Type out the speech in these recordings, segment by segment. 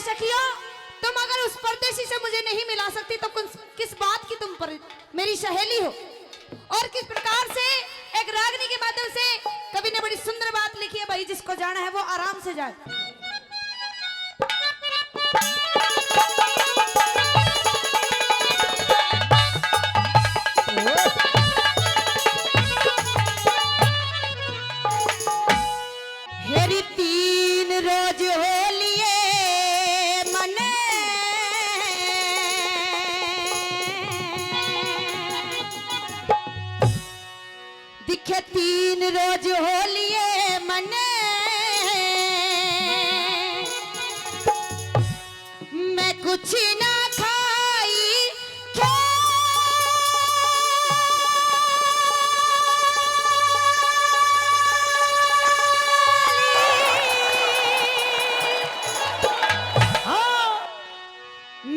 सखियों, तुम अगर उस परदेसी से मुझे नहीं मिला सकती तो किस बात की तुम पर मेरी सहेली हो। और किस प्रकार से एक रागनी के माध्यम से कवि ने बड़ी सुंदर बात लिखी है, भाई जिसको जाना है वो आराम से जाए। हेरी 3 रोज हो लिए मने, दिखे 3 रोज हो लिए मने, मैं कुछ ना खाई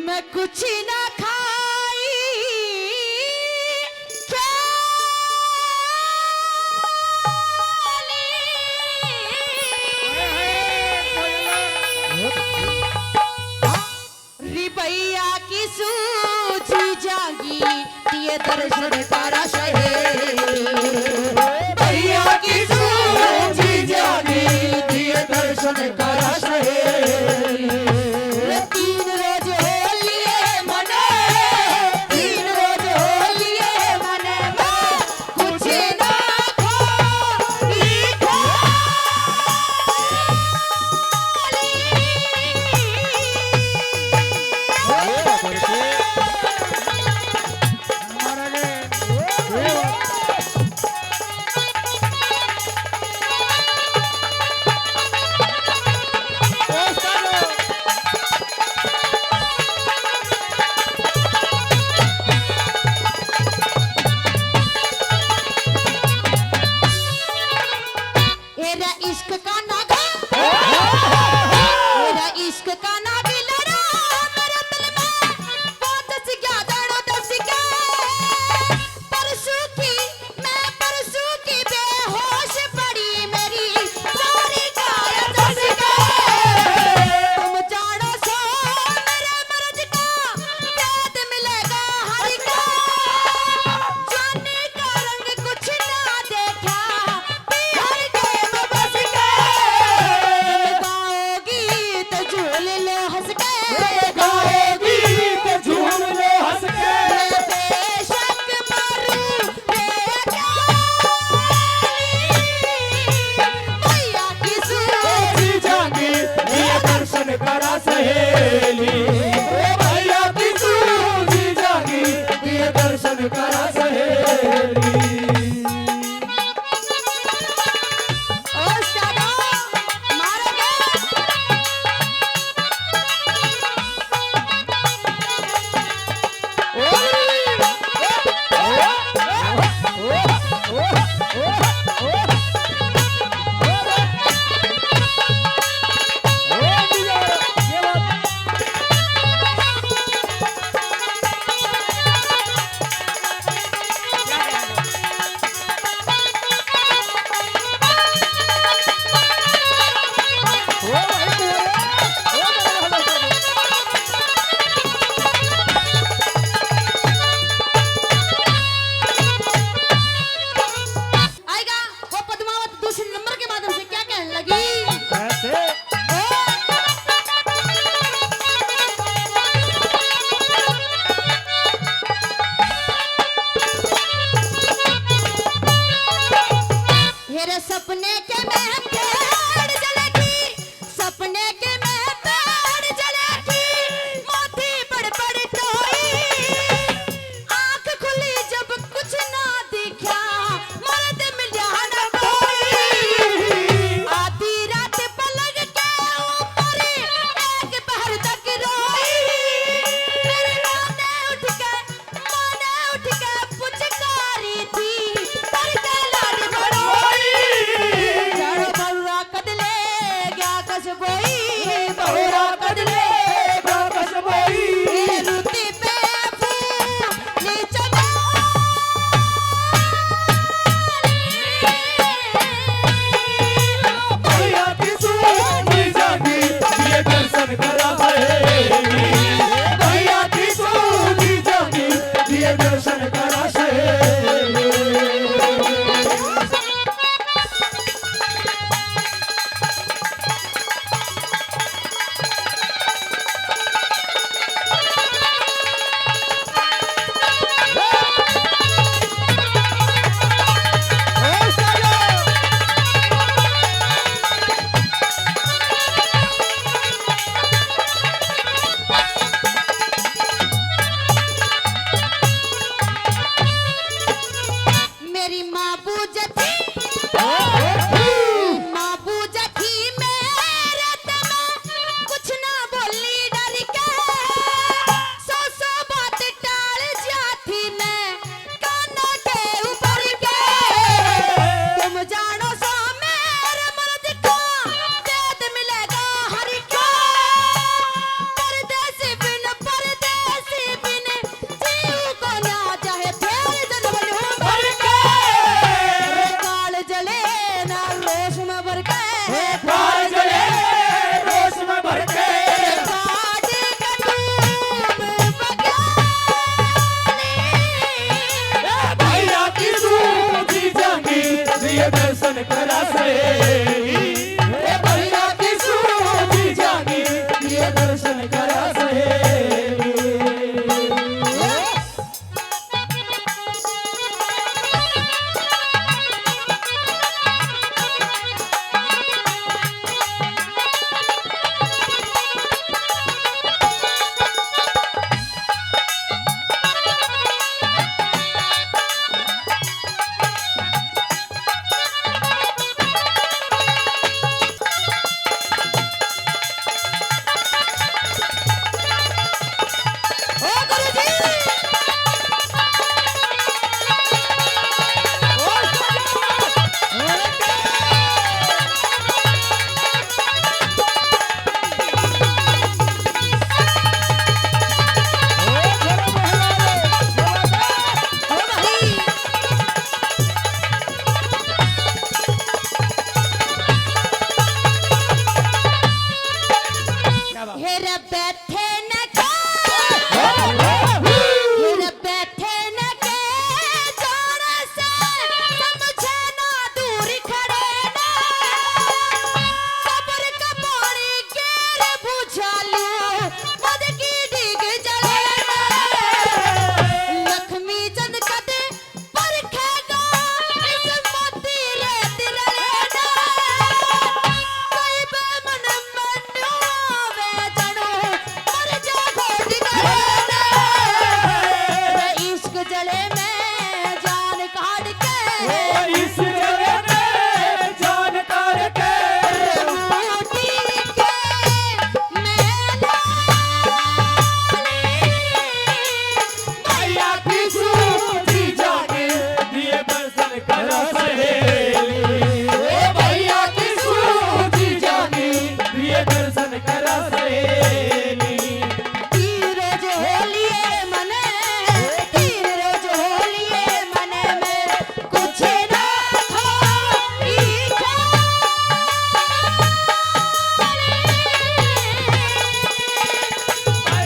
मैं कुछ ना खाई रिबैया की सूझी जागी दिए दर्शन तारा भैया की सूझी जागी दिए दर्शन तारा हेरा बैठे न के हेरा बैठे न के जोर से समझे ना दूर खड़े ना सबर का पानी गेर बुझालू मद की डिग जले ना लक्ष्मी जन कदे पर खेगा इस मोती रे दिल लेना कोई बेमन मन्नू वे जनो मर जा घोट गलेना वे इश्क जले में जान काट के इस जगह में जान कर के बूटी के मेला मैया की सूझी जाके दिए दर्शन करा सहेली ओ भैया की सूझी जाके दिए दर्शन करा सहेली तीर जो होलिए मने तीर रोज होलिए मने में कुछ ना था इच्छा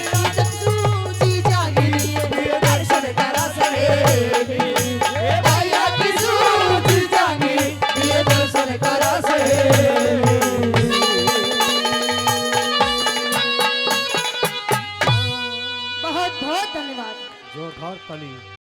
सूझी जागी दिए दर्शन करा सहेली ए भैया की सूझी जाके दिए दर्शन करा सहेली बहुत बहुत धन्यवाद जोरदार ताली।